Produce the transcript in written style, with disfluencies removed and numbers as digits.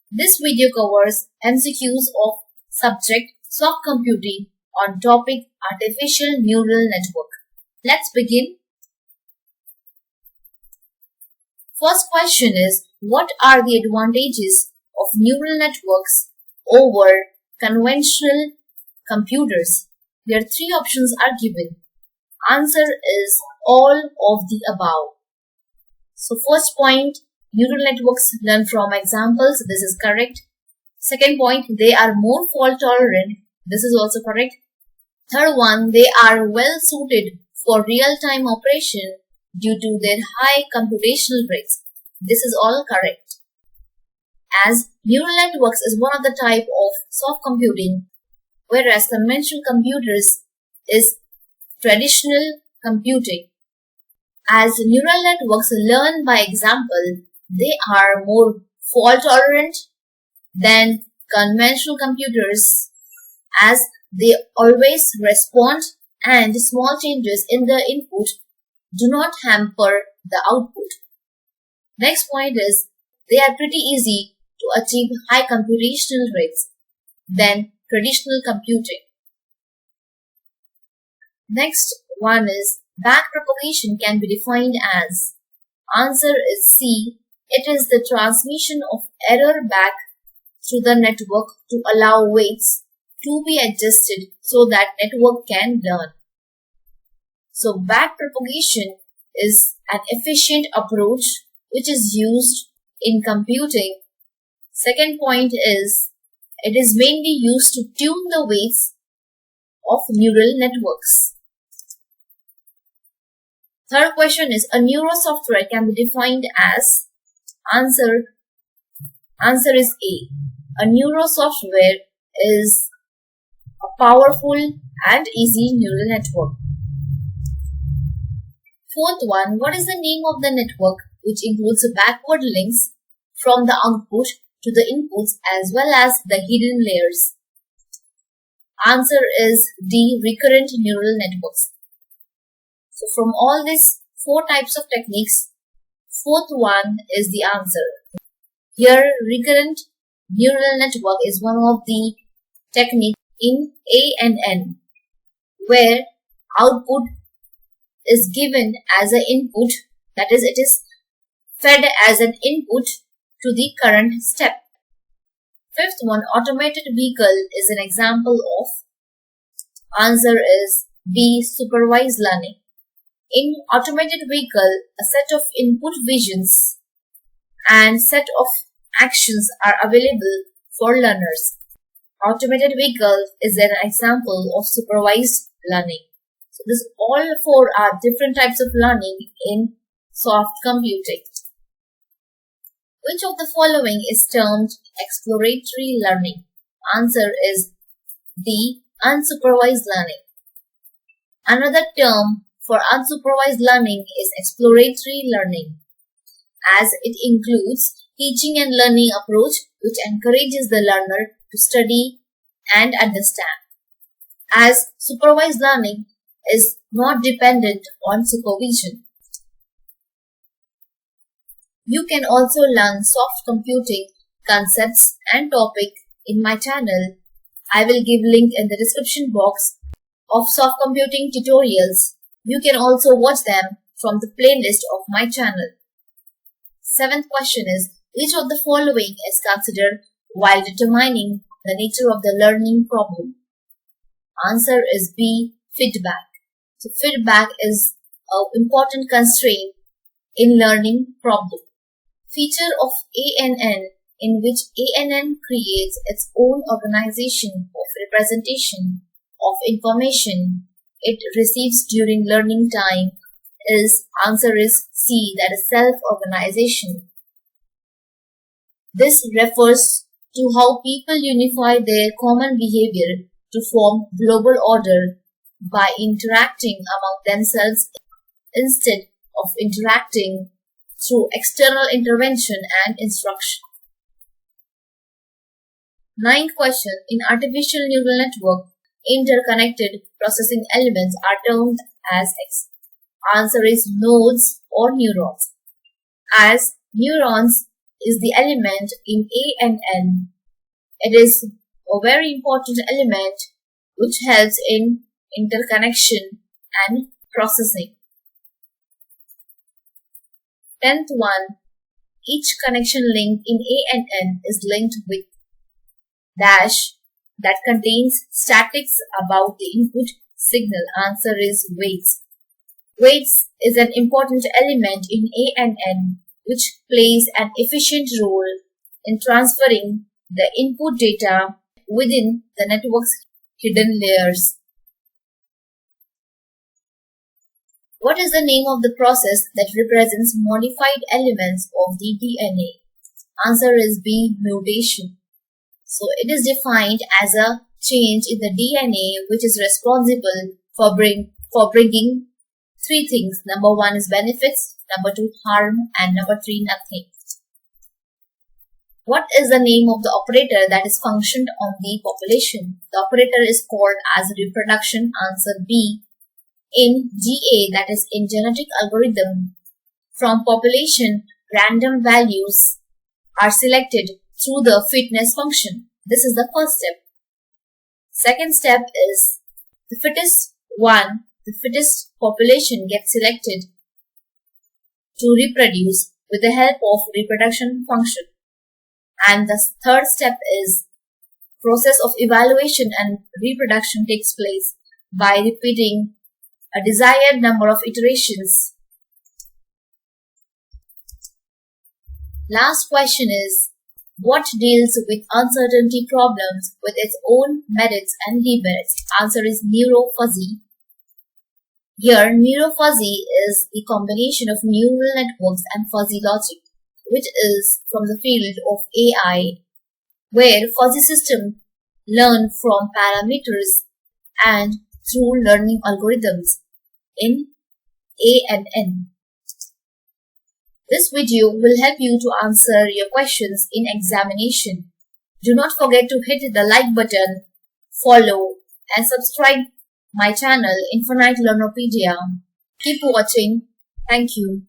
This video covers MCQs of subject soft computing on topic artificial neural network. Let's begin. First question is, what are the advantages of neural networks over conventional computers? Here three options are given. Answer is all of the above. So first point, neural networks learn from examples. This is correct. Second point, they are more fault tolerant. This is also correct. Third one, they are well suited for real-time operation due to their high computational rates. This is all correct. As neural networks is one of the type of soft computing, whereas conventional computers is traditional computing. As neural networks learn by example, they are more fault tolerant than conventional computers as they always respond and small changes in the input do not hamper the output. Next point is, they are pretty easy to achieve high computational rates than traditional computing. Next one is, back-propagation can be defined as, answer is C. It is the transmission of error back through the network to allow weights to be adjusted so that network can learn. So back-propagation is an efficient approach which is used in computing. Second point is, it is mainly used to tune the weights of neural networks. Third question is, a neurosoftware can be defined as, answer is A. A neurosoftware is a powerful and easy neural network. Fourth one, what is the name of the network which includes backward links from the output to the inputs as well as the hidden layers? Answer is D. Recurrent neural networks. So from all these four types of techniques, fourth one is the answer. Here, recurrent neural network is one of the techniques in ANN, where output is given as an input, that is, it is fed as an input to the current step. Fifth one, automated vehicle is an example of, answer is B. Supervised learning. In automated vehicle, a set of input visions and set of actions are available for learners. Automated vehicle is an example of supervised learning. So this all four are different types of learning in soft computing. Which of the following is termed exploratory learning? Answer is D. Unsupervised learning. Another term for unsupervised learning is exploratory learning, as it includes teaching and learning approach which encourages the learner to study and understand, as supervised learning is not dependent on supervision. You can also learn soft computing concepts and topic in my channel. I will give link in the description box of soft computing tutorials. You can also watch them from the playlist of my channel. Seventh question is, which of the following is considered while determining the nature of the learning problem? Answer is B. Feedback. So feedback is an important constraint in learning problem. Feature of ANN, in which ANN creates its own organization of representation of information it receives during learning time, is, answer is C, that is self-organization. This refers to how people unify their common behavior to form global order by interacting among themselves instead of interacting through external intervention and instruction. Ninth question, in artificial neural network, interconnected processing elements are termed as X. Answer is nodes or neurons. As neurons is the element in A and N. It is a very important element which helps in interconnection and processing. 10th one, each connection link in A and N is linked with dash that contains statics about the input signal. Answer is weights. Weights is an important element in A and N which plays an efficient role in transferring the input data within the network's hidden layers. What is the name of the process that represents modified elements of the DNA? Answer is B, mutation. So it is defined as a change in the DNA which is responsible for bringing three things. Number one is benefits, number two harm, and number three nothing. What is the name of the operator that is functioned on the population? The operator is called as reproduction. Answer B. In GA, that is in genetic algorithm, from population, random values are selected through the fitness function. This is the first step. Second step is the fittest population gets selected to reproduce with the help of reproduction function. And the third step is process of evaluation and reproduction takes place by repeating a desired number of iterations. Last question is, what deals with uncertainty problems with its own merits and demerits? Answer is neurofuzzy. Here, neurofuzzy is the combination of neural networks and fuzzy logic, which is from the field of AI, where fuzzy systems learn from parameters and through learning algorithms in A and N. This video will help you to answer your questions in examination. Do not forget to hit the like button, follow and subscribe my channel Infinite Learnopedia. Keep watching. Thank you.